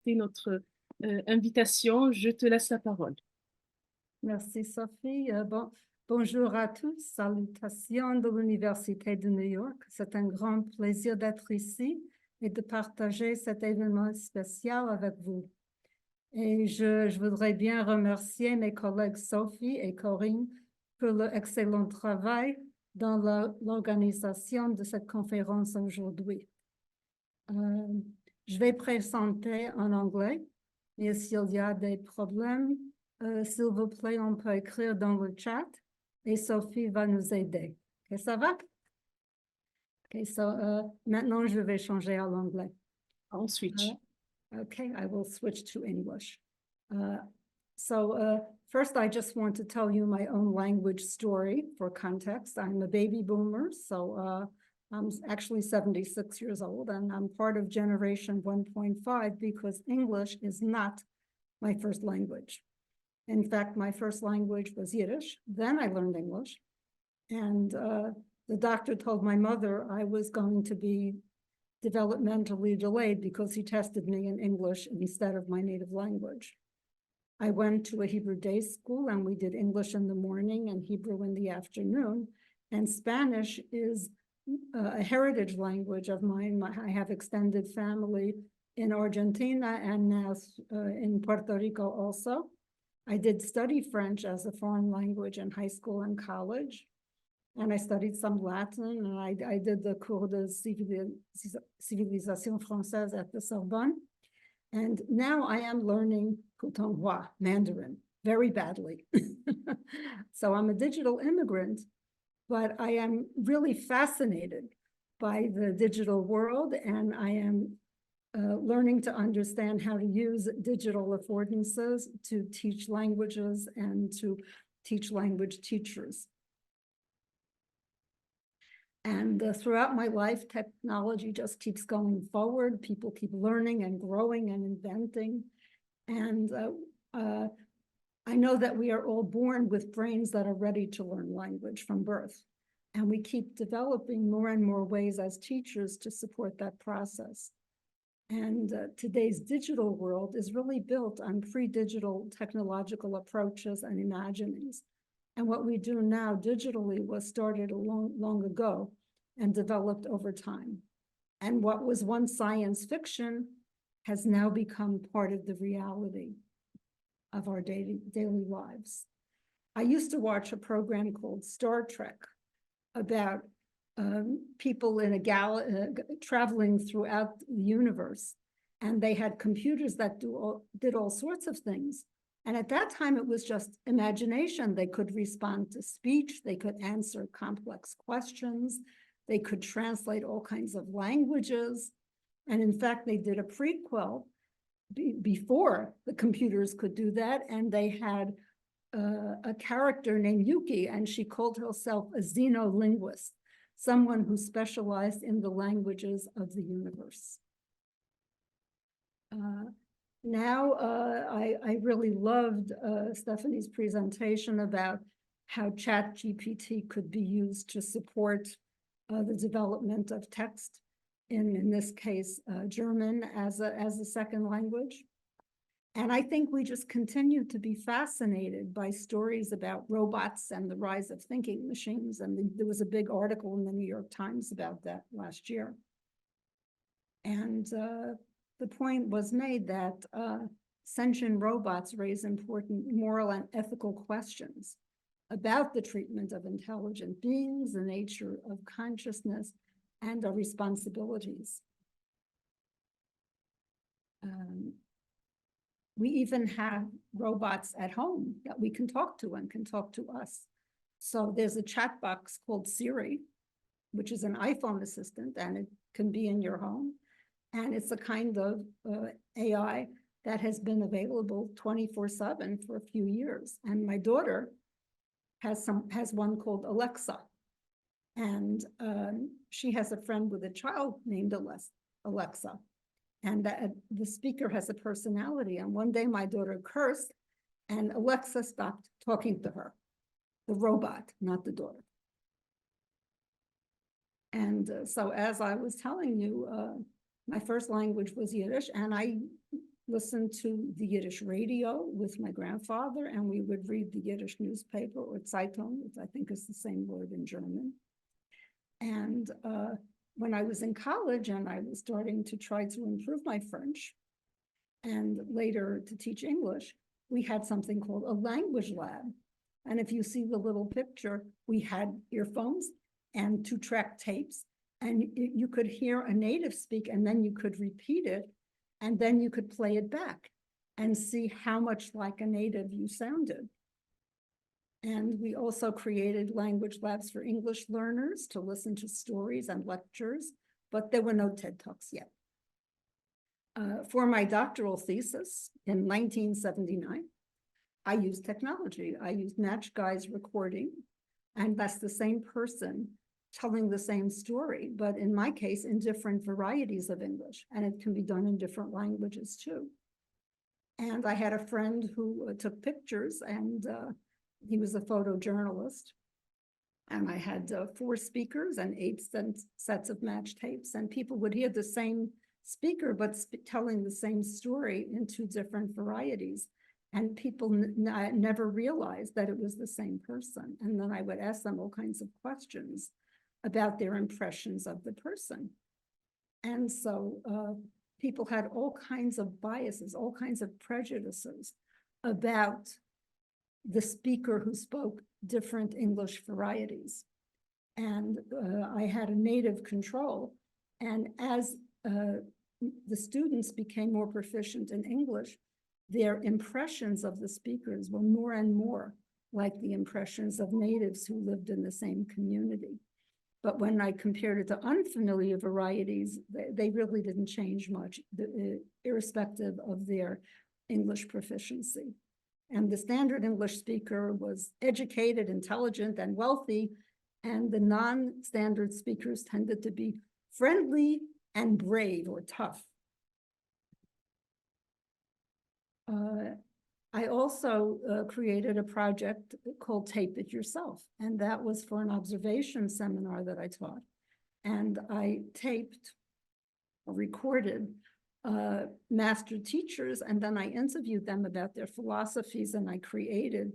notre invitation. Je te laisse la parole. Merci Sophie. Bonjour à tous. Salutations de l'Université de New York. C'est un grand plaisir d'être ici et de partager cet événement spécial avec vous. Et je voudrais bien remercier mes collègues Sophie et Corinne pour leur excellent travail dans l'organisation de cette conférence aujourd'hui. Je vais présenter en anglais, et s'il y a des problèmes, s'il vous plaît, on peut écrire dans le chat et Sophie va nous aider. OK, ça va? OK, maintenant je vais changer à l'anglais. On switch. Okay, I will switch to English. First, I just want to tell you my own language story for context. I'm a baby boomer, so I'm actually 76 years old, and I'm part of generation 1.5 because English is not my first language. In fact, my first language was Yiddish. Then I learned English. And the doctor told my mother I was going to be developmentally delayed because he tested me in English instead of my native language. I went to a Hebrew day school and we did English in the morning and Hebrew in the afternoon. And Spanish is a heritage language of mine. I have extended family in Argentina and now in Puerto Rico also. I did study French as a foreign language in high school and college. And I studied some Latin, and I did the cours de civilisation française at the Sorbonne. And now I am learning Putonghua, Mandarin, very badly. So I'm a digital immigrant, but I am really fascinated by the digital world, and I am learning to understand how to use digital affordances to teach languages and to teach language teachers. And throughout my life, technology just keeps going forward. People keep learning and growing and inventing. And I know that we are all born with brains that are ready to learn language from birth. And we keep developing more and more ways as teachers to support that process. And today's digital world is really built on pre-digital technological approaches and imaginings. And what we do now digitally was started long ago and developed over time. And what was once science fiction has now become part of the reality of our daily lives. I used to watch a program called Star Trek about people in traveling throughout the universe. And they had computers that did all sorts of things. And at that time, it was just imagination. They could respond to speech. They could answer complex questions. They could translate all kinds of languages. And in fact, they did a prequel before the computers could do that. And they had a character named Yuki, and she called herself a xenolinguist, someone who specialized in the languages of the universe. Now, I really loved Stephanie's presentation about how ChatGPT could be used to support the development of text, in this case, German as a second language. And I think we just continue to be fascinated by stories about robots and the rise of thinking machines. And there was a big article in the New York Times about that last year. And the point was made that sentient robots raise important moral and ethical questions about the treatment of intelligent beings, the nature of consciousness, and our responsibilities. We even have robots at home that we can talk to and can talk to us. So there's a chat box called Siri, which is an iPhone assistant, and it can be in your home. And it's a kind of AI that has been available 24/7 for a few years. And my daughter has one called Alexa. And she has a friend with a child named Alexa. And the speaker has a personality. And one day my daughter cursed and Alexa stopped talking to her, the robot, not the daughter. And so as I was telling you, my first language was Yiddish, and I listen to the Yiddish radio with my grandfather, and we would read the Yiddish newspaper, or Zeitung, which I think is the same word in German. And when I was in college and I was starting to try to improve my French and later to teach English, we had something called a language lab. And if you see the little picture, we had earphones and 2-track tapes, and you could hear a native speak, and then you could repeat it, and then you could play it back and see how much like a native you sounded. And we also created language labs for English learners to listen to stories and lectures, but there were no TED Talks yet. For my doctoral thesis in 1979, I used technology. I used Match Guy's recording, and that's the same person telling the same story, but in my case, in different varieties of English, and it can be done in different languages too. And I had a friend who took pictures, and he was a photojournalist. And I had 4 speakers and 8 sets of match tapes, and people would hear the same speaker, but telling the same story in 2 different varieties. And people never realized that it was the same person. And then I would ask them all kinds of questions about their impressions of the person. And so people had all kinds of biases, all kinds of prejudices about the speaker who spoke different English varieties. And I had a native control. And as the students became more proficient in English, their impressions of the speakers were more and more like the impressions of natives who lived in the same community. But when I compared it to unfamiliar varieties, they really didn't change much, irrespective of their English proficiency. And the standard English speaker was educated, intelligent, and wealthy, and the non-standard speakers tended to be friendly and brave or tough. I also created a project called Tape It Yourself, and that was for an observation seminar that I taught. And I taped or recorded master teachers, and then I interviewed them about their philosophies, and I created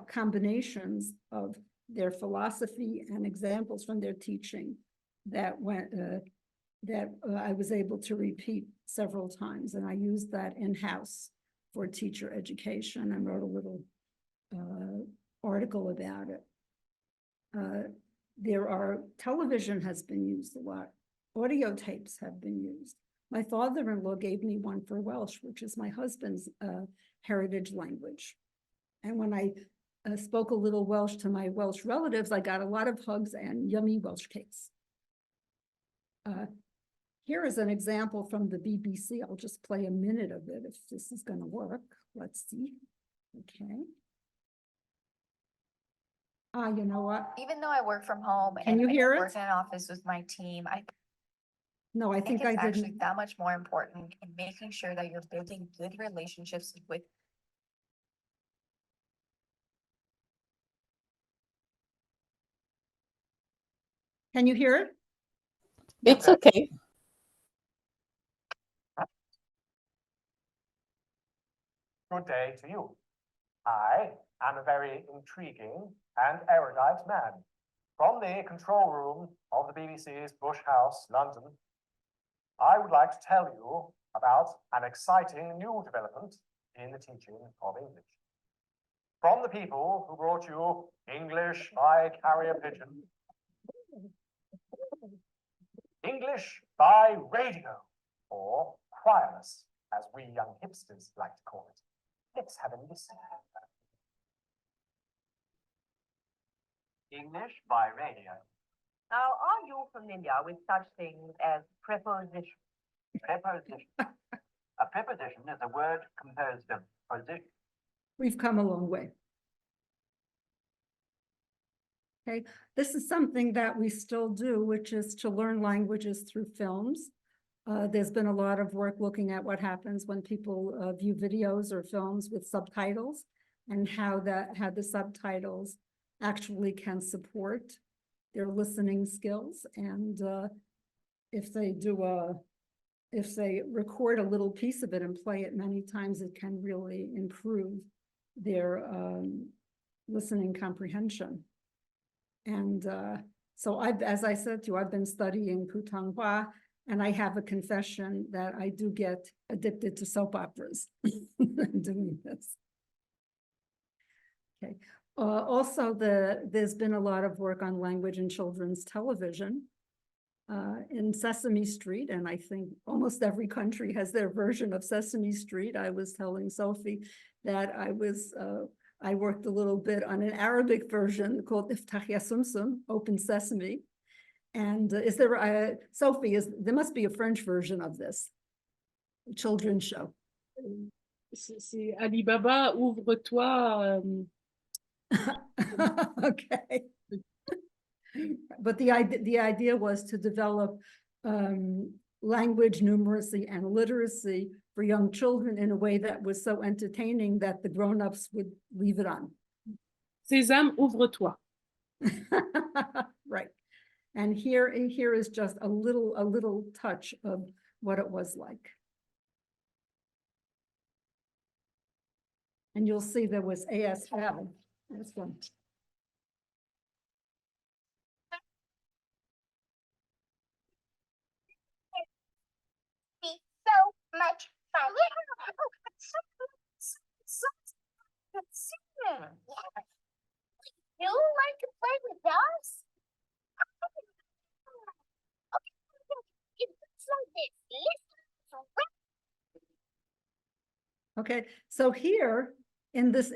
combinations of their philosophy and examples from their teaching that I was able to repeat several times, and I used that in-house for teacher education and wrote a little article about it. Television has been used a lot. Audio tapes have been used. My father-in-law gave me one for Welsh, which is my husband's heritage language. And when I spoke a little Welsh to my Welsh relatives, I got a lot of hugs and yummy Welsh cakes. Here is an example from the BBC. I'll just play a minute of it if this is going to work. Let's see. Okay. You know what? Even though I work from home Can and you I hear work it? in an office with my team, I No, I think think I it's actually didn't. that much more important in making sure that you're building good relationships with. Can you hear it? It's okay. Good day to you. I am a very intriguing and erudite man. From the control room of the BBC's Bush House, London, I would like to tell you about an exciting new development in the teaching of English. From the people who brought you English by Carrier Pigeon, English by radio, or wireless, as we young hipsters like to call it. Let's have a listen. English by radio. Now, are you familiar with such things as preposition? Preposition. A preposition is a word composed of position. We've come a long way. Okay, this is something that we still do, which is to learn languages through films. There's been a lot of work looking at what happens when people view videos or films with subtitles, and how the subtitles actually can support their listening skills. And if they do if they record a little piece of it and play it many times, it can really improve their listening comprehension. And so as I said to you, I've been studying Putonghua, and I have a confession that I do get addicted to soap operas doing this. Okay. Also, there's been a lot of work on language in children's television. In Sesame Street, and I think almost every country has their version of Sesame Street. I was telling Sophie that I worked a little bit on an Arabic version called Iftah Ya Sumsum, Open Sesame. And is there, Sophie, there must be a French version of this children's show. C'est Alibaba, ouvre-toi. Okay. But the idea was to develop language, numeracy, and literacy for young children in a way that was so entertaining that the grown-ups would leave it on. Sésame, ouvre-toi. Right. And here is just a little touch of what it was like. And you'll see there was ASL. This one. So much fun. You like to play with dogs? It looks like this. Okay, so here in this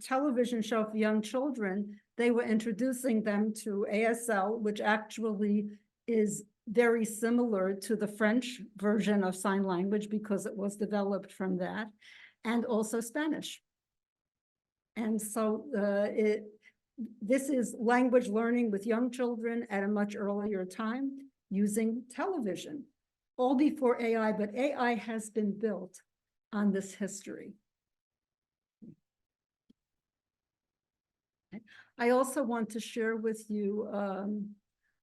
television show for young children, they were introducing them to ASL, which actually is very similar to the French version of sign language because it was developed from that, and also Spanish. And so this is language learning with young children at a much earlier time using television, all before AI, but AI has been built on this history. I also want to share with you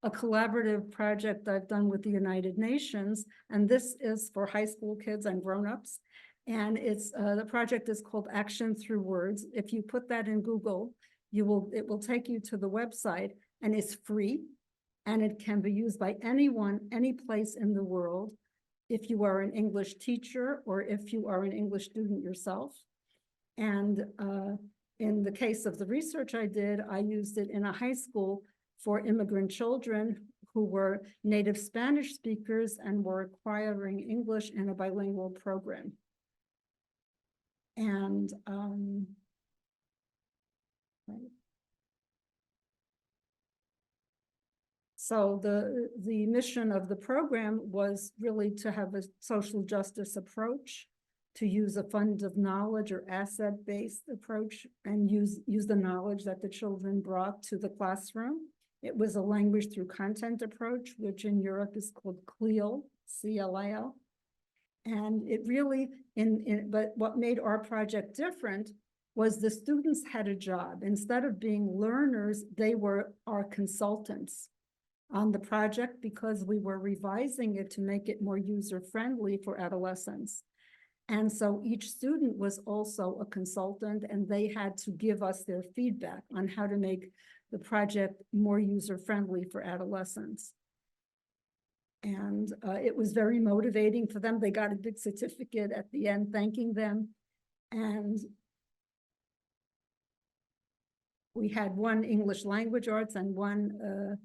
a collaborative project I've done with the United Nations, and this is for high school kids and grown-ups. And it's the project is called Action Through Words. If you put that in Google, it will take you to the website, and it's free, and it can be used by anyone, any place in the world, if you are an English teacher or if you are an English student yourself. And in the case of the research I did, I used it in a high school for immigrant children who were native Spanish speakers and were acquiring English in a bilingual program. And right. So the mission of the program was really to have a social justice approach, to use a fund of knowledge or asset-based approach and use the knowledge that the children brought to the classroom. It was a language through content approach, which in Europe is called CLIL, C-L-I-L. And it really, but what made our project different was the students had a job. Instead of being learners, they were our consultants on the project because we were revising it to make it more user-friendly for adolescents. And so each student was also a consultant, and they had to give us their feedback on how to make the project more user-friendly for adolescents. And it was very motivating for them. They got a big certificate at the end thanking them. And we had one English language arts and one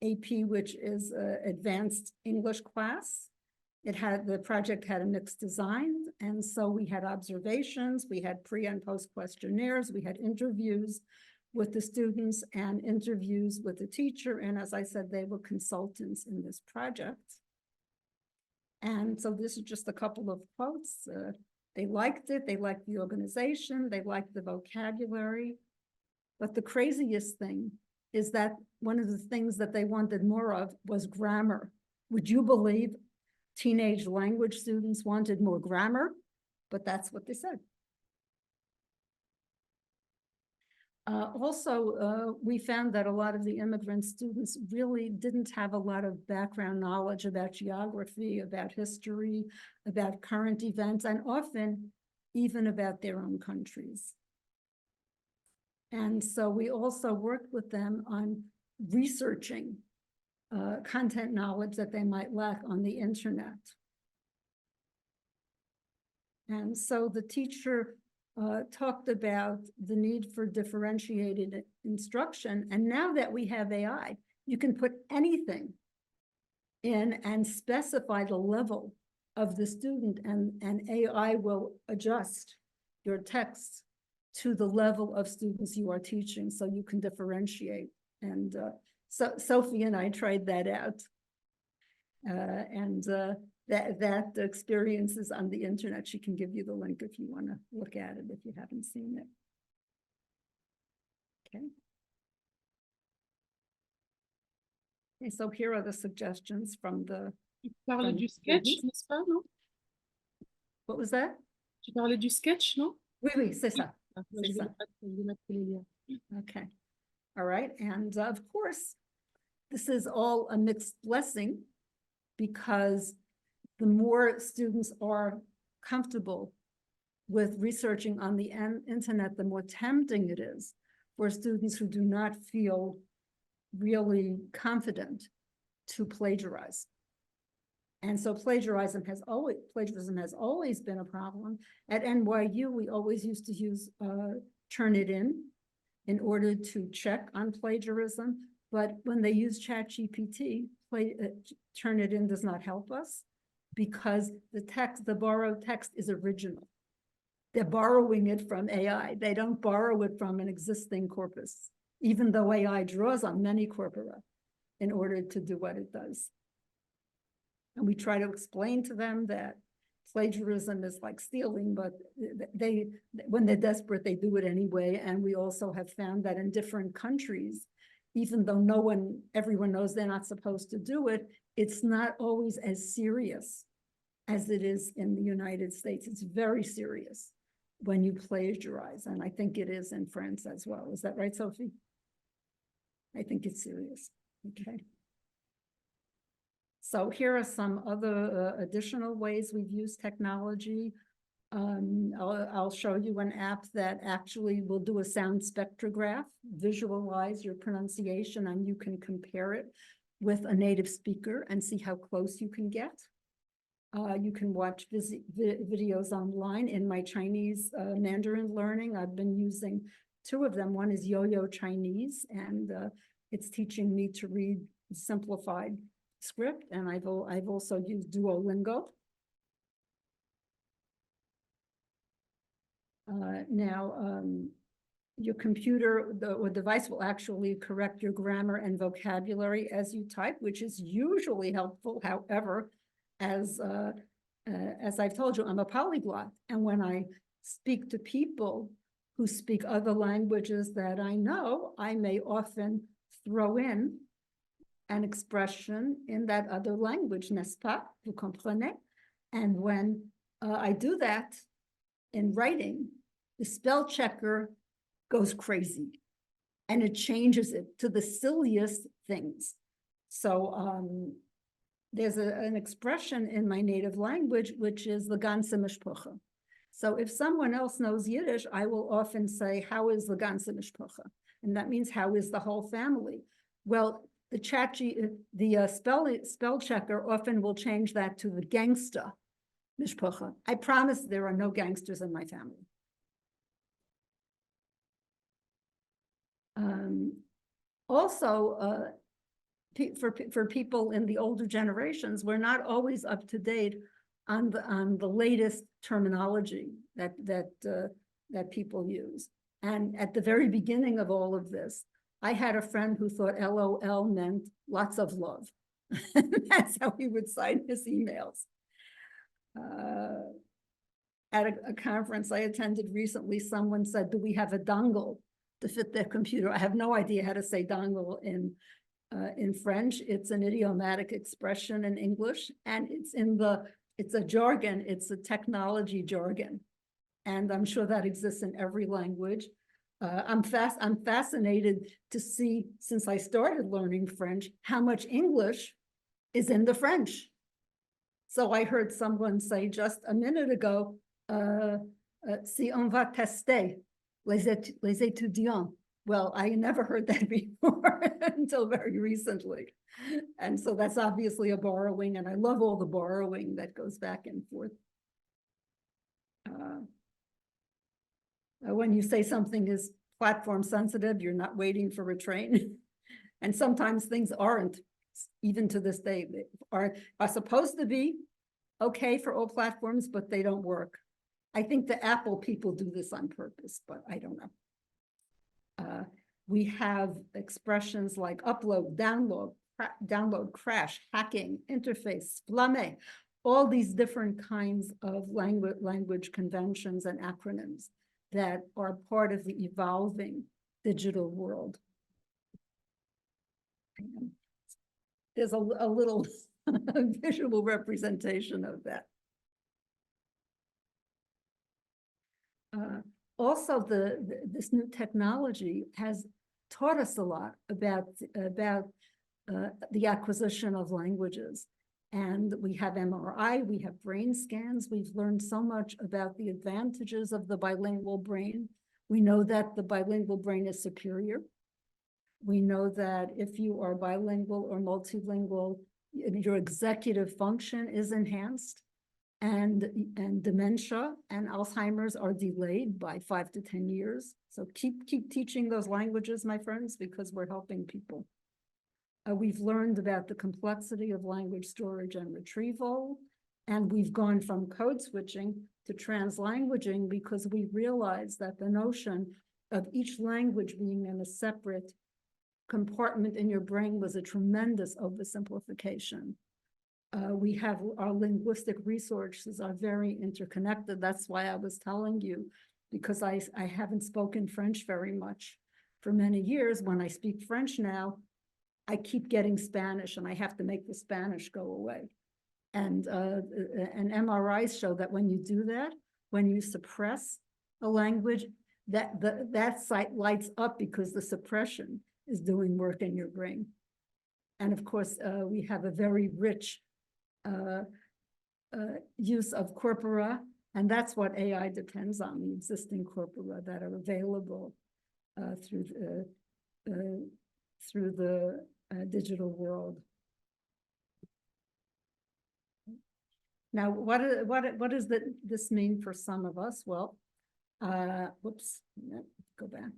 AP, which is advanced English class. The project had a mixed design, and so we had observations, we had pre and post questionnaires, we had interviews with the students and interviews with the teacher, and as I said, they were consultants in this project. And so this is just a couple of quotes. They liked it, they liked the organization, they liked the vocabulary, but the craziest thing is that one of the things that they wanted more of was grammar. Would you believe teenage language students wanted more grammar? But that's what they said. Also, we found that a lot of the immigrant students really didn't have a lot of background knowledge about geography, about history, about current events, and often even about their own countries. And so we also worked with them on researching content knowledge that they might lack on the internet. And so the teacher talked about the need for differentiated instruction. And now that we have AI, you can put anything in and specify the level of the student, and AI will adjust your text to the level of students you are teaching, so you can differentiate. And so Sophie and I tried that out. That experience is on the internet. She can give you the link if you want to look at it, if you haven't seen it. Okay. Okay, so here are the suggestions from the, Tu parlais From du sketch, students. n'est-ce pas, non? what was that? Tu parlais du sketch, non? Oui, oui, c'est ça. Ah, C'est je vais ça. mettre les liens. Okay. All right. And of course, this is all a mixed blessing, because the more students are comfortable with researching on the internet, the more tempting it is for students who do not feel really confident to plagiarize. And so plagiarism has always been a problem. At NYU, we always used to use Turnitin in order to check on plagiarism. But when they use ChatGPT, Turnitin does not help us, because the borrowed text is original. They're borrowing it from AI. They don't borrow it from an existing corpus, even though AI draws on many corpora in order to do what it does. And we try to explain to them that plagiarism is like stealing, but when they're desperate, they do it anyway. And we also have found that in different countries, even though everyone knows they're not supposed to do it, it's not always as serious as it is in the United States. It's very serious when you plagiarize. And I think it is in France as well. Is that right, Sophie? I think it's serious. Okay. So here are some other additional ways we've used technology. I'll show you an app that actually will do a sound spectrograph, visualize your pronunciation, and you can compare it with a native speaker and see how close you can get. You can watch videos online. In my Chinese Mandarin learning, I've been using two of them. One is Yo-Yo Chinese, and it's teaching me to read simplified script, and I've also used Duolingo. Now, your computer or device will actually correct your grammar and vocabulary as you type, which is usually helpful. However, as I've told you, I'm a polyglot, and when I speak to people who speak other languages that I know, I may often throw in an expression in that other language, n'est-ce pas? Vous comprenez? And when I do that in writing, the spell checker goes crazy and it changes it to the silliest things. So there's an expression in my native language, which is the ganze Mishpucha. So if someone else knows Yiddish, I will often say, how is the ganze Mishpucha? And that means, how is the whole family? Well, the spell checker often will change that to the gangsta Mishpucha. I promise there are no gangsters in my family. Also, for people in the older generations, we're not always up to date on the latest terminology that people use. And at the very beginning of all of this, I had a friend who thought LOL meant lots of love. That's how he would sign his emails. At a conference I attended recently, someone said, do we have a dongle to fit their computer? I have no idea how to say dongle in French. It's an idiomatic expression in English, and it's a jargon, it's a technology jargon. And I'm sure that exists in every language. I'm fascinated to see, since I started learning French, how much English is in the French. So I heard someone say just a minute ago, si on va tester les étudiants. Well, I never heard that before until very recently. And so that's obviously a borrowing, and I love all the borrowing that goes back and forth. When you say something is platform sensitive, you're not waiting for a train. And sometimes things aren't, even to this day, they are supposed to be okay for all platforms, but they don't work. I think the Apple people do this on purpose, but I don't know. We have expressions like upload, download, crash, hacking, interface, flamme, all these different kinds of language conventions and acronyms that are part of the evolving digital world. There's a little visual representation of that. Also, this new technology has taught us a lot about the acquisition of languages. And we have MRI, we have brain scans. We've learned so much about the advantages of the bilingual brain. We know that the bilingual brain is superior. We know that if you are bilingual or multilingual, your executive function is enhanced, and dementia and Alzheimer's are delayed by 5 to 10 years. So keep teaching those languages, my friends, because we're helping people. We've learned about the complexity of language storage and retrieval, and we've gone from code switching to translanguaging because we realized that the notion of each language being in a separate compartment in your brain was a tremendous oversimplification. We have our linguistic resources are very interconnected. That's why I was telling you, because I haven't spoken French very much for many years. When I speak French now, I keep getting Spanish, and I have to make the Spanish go away. And MRIs show that when you do that, when you suppress a language, that site lights up because the suppression is doing work in your brain. And of course, we have a very rich use of corpora, and that's what AI depends on, the existing corpora that are available through the digital world. Now, what does this mean for some of us? Well, whoops, go back.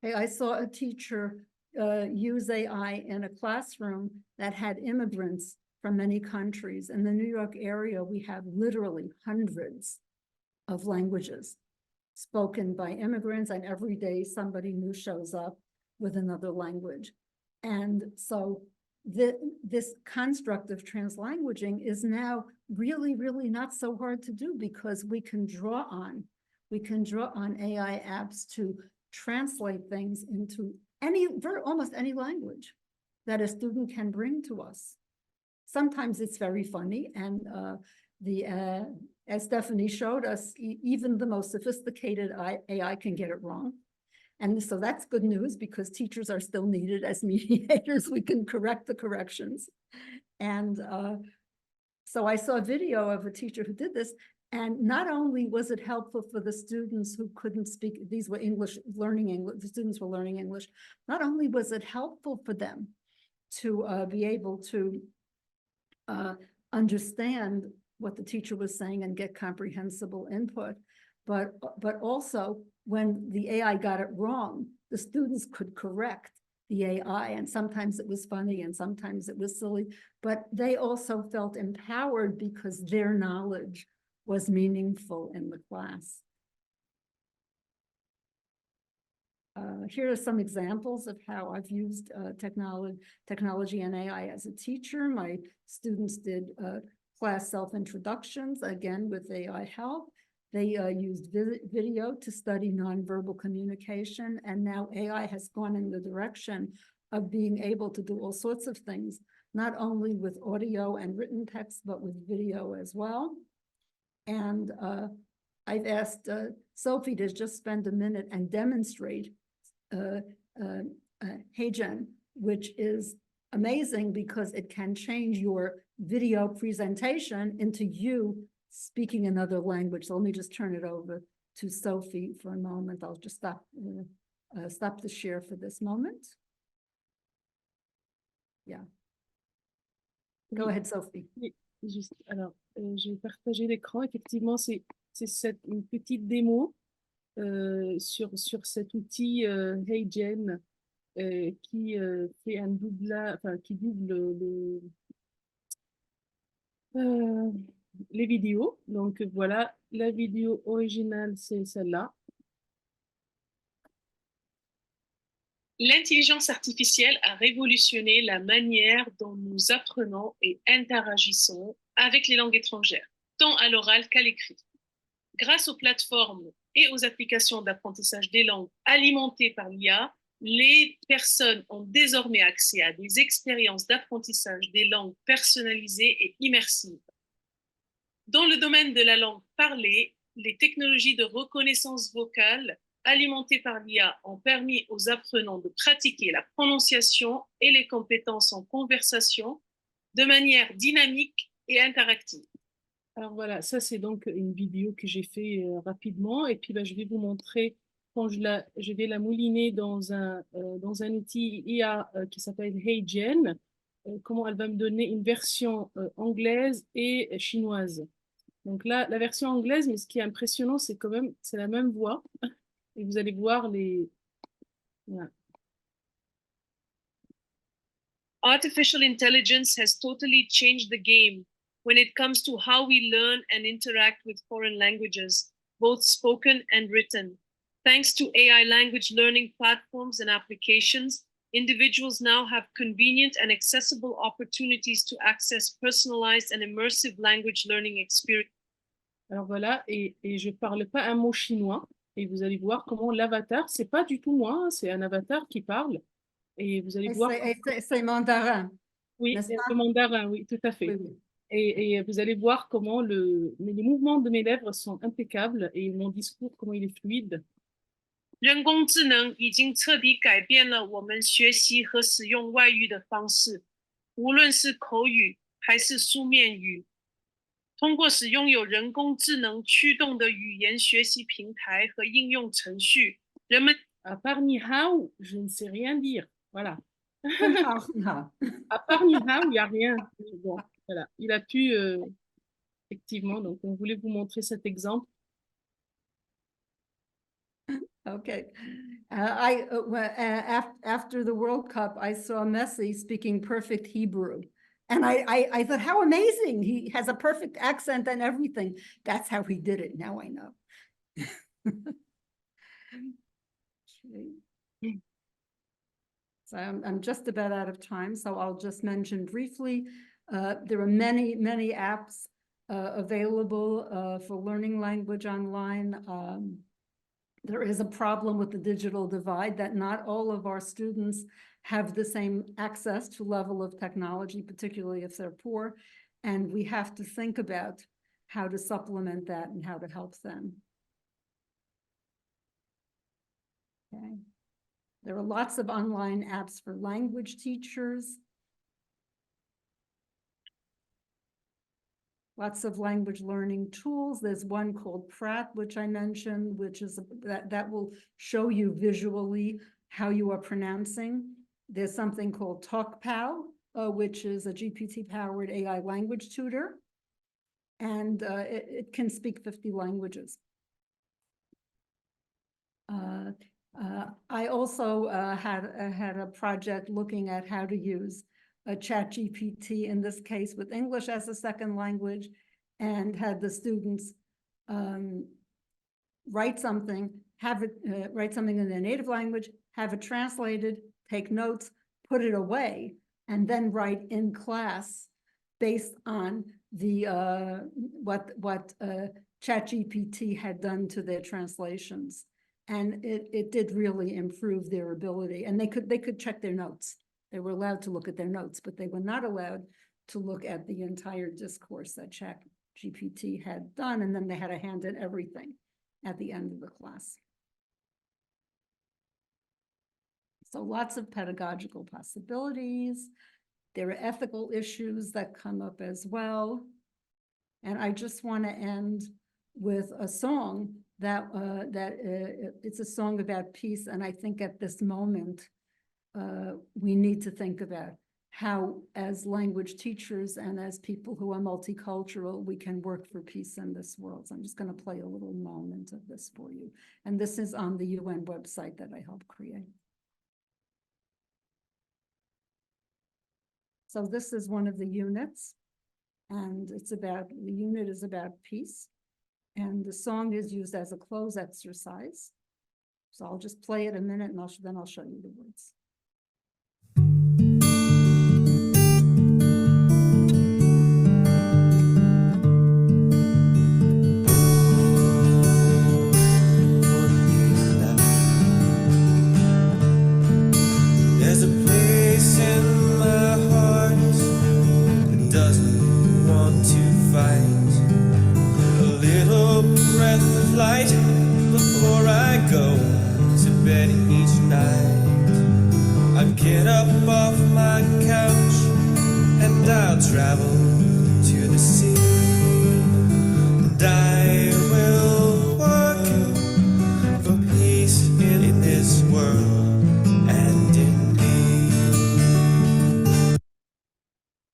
Hey, I saw a teacher use AI in a classroom that had immigrants from many countries. In the New York area, we have literally hundreds of languages spoken by immigrants, and every day somebody new shows up with another language. And so this construct of translanguaging is now really, really not so hard to do, because we can draw on AI apps to translate things into almost any language that a student can bring to us. Sometimes it's very funny, and as Stephanie showed us, even the most sophisticated AI can get it wrong. And so that's good news, because teachers are still needed as mediators. We can correct the corrections. And so I saw a video of a teacher who did this, and not only was it helpful for the students who couldn't speak, these were learning English, the students were learning English, not only was it helpful for them to be able to understand what the teacher was saying and get comprehensible input, but also when the AI got it wrong, the students could correct the AI, and sometimes it was funny and sometimes it was silly, but they also felt empowered because their knowledge was meaningful in the class. Here are some examples of how I've used technology and AI as a teacher. My students did class self-introductions, again with AI help. They used video to study nonverbal communication, and now AI has gone in the direction of being able to do all sorts of things, not only with audio and written text, but with video as well. And I've asked Sophie to just spend a minute and demonstrate HeyGen, which is amazing because it can change your video presentation into you speaking another language. So let me just turn it over to Sophie for a moment. I'll just stop the share for this moment. Yeah. Go ahead, Sophie. Oui, juste, alors, je vais partager l'écran. Effectivement, c'est une petite démo sur cet outil HeyGen qui fait un doublage, enfin, qui double les vidéos. Donc voilà, la vidéo originale, c'est celle-là. L'intelligence artificielle a révolutionné la manière dont nous apprenons et interagissons avec les langues étrangères, tant à l'oral qu'à l'écrit. Grâce aux plateformes et aux applications d'apprentissage des langues alimentées par l'IA, les personnes ont désormais accès à des expériences d'apprentissage des langues personnalisées et immersives. Dans le domaine de la langue parlée, les technologies de reconnaissance vocale alimentées par l'IA ont permis aux apprenants de pratiquer la prononciation et les compétences en conversation de manière dynamique et interactive. Alors voilà, ça c'est donc une vidéo que j'ai fait rapidement et puis je vais vous montrer quand je vais la mouliner dans un outil IA qui s'appelle HeyGen, comment elle va me donner une version anglaise et chinoise. Donc là, la version anglaise, mais ce qui est impressionnant, c'est quand même, c'est la même voix. Et vous allez voir les... Voilà. Artificial intelligence has totally changed the game when it comes to how we learn and interact with foreign languages, both spoken and written. Thanks to AI language learning platforms and applications, individuals now have convenient and accessible opportunities to access personalized and immersive language learning experience. Alors voilà, et je parle pas un mot chinois, et vous allez voir comment l'avatar, c'est pas du tout moi, c'est un avatar qui parle, et vous allez voir... C'est mandarin. Oui, le mandarin, oui, tout à fait. Oui, oui. Et vous allez voir comment les mouvements de mes lèvres sont impeccables, et mon discours, comment il est fluide. 人工智能已经彻底改变了我们学习和使用外语的方式，无论是口语还是书面语。通过使用有人工智能驱动的语言学习平台和应用程序，人们à part ni hao, je ne sais rien dire. Voilà. À part ni hao, il n'y a rien. Bon, voilà. Il a pu effectivement. Donc, on voulait vous montrer cet exemple. Okay. After the World Cup, I saw Messi speaking perfect Hebrew. And I thought, how amazing. He has a perfect accent and everything. That's how he did it. Now I know. So I'm just about out of time, so I'll just mention briefly, there are many, many apps available for learning language online. There is a problem with the digital divide that not all of our students have the same access to level of technology, particularly if they're poor. And we have to think about how to supplement that and how to help them. Okay. There are lots of online apps for language teachers. Lots of language learning tools. There's one called Pratt, which I mentioned, which is that will show you visually how you are pronouncing. There's something called TalkPal, which is a GPT-powered AI language tutor, and it can speak 50 languages. I also had a project looking at how to use a ChatGPT, in this case with English as a second language, and had the students write something, write something in their native language, have it translated, take notes, put it away, and then write in class based on the what ChatGPT had done to their translations. And it did really improve their ability, and they could check their notes They were allowed to look at their notes, but they were not allowed to look at the entire discourse that ChatGPT had done, and then they had to hand in everything at the end of the class. So lots of pedagogical possibilities. There are ethical issues that come up as well. And I just want to end with a song that it's a song about peace. And I think at this moment, we need to think about how, as language teachers and as people who are multicultural, we can work for peace in this world. So I'm just going to play a little moment of this for you. And this is on the UN website that I helped create. So this is one of the units, and the unit is about peace. And the song is used as a close exercise. So I'll just play it a minute and then I'll show you the words. There's a place in my heart that doesn't want to fight. A little breath of light before I go to bed each night. I'd get up off my couch and I'll travel to the sea. And I will work for peace in this world and in me.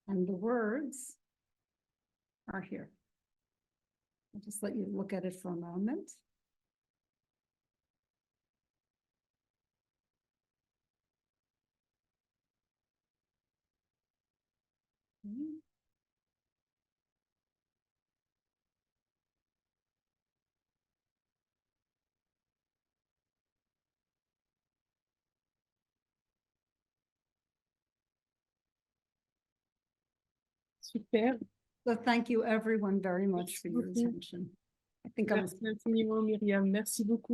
And the words are here. I'll just let you look at it for a moment. Super. So thank you everyone very much Merci for your beaucoup. attention. I think I'm Merci infiniment, Myriam. Merci beaucoup.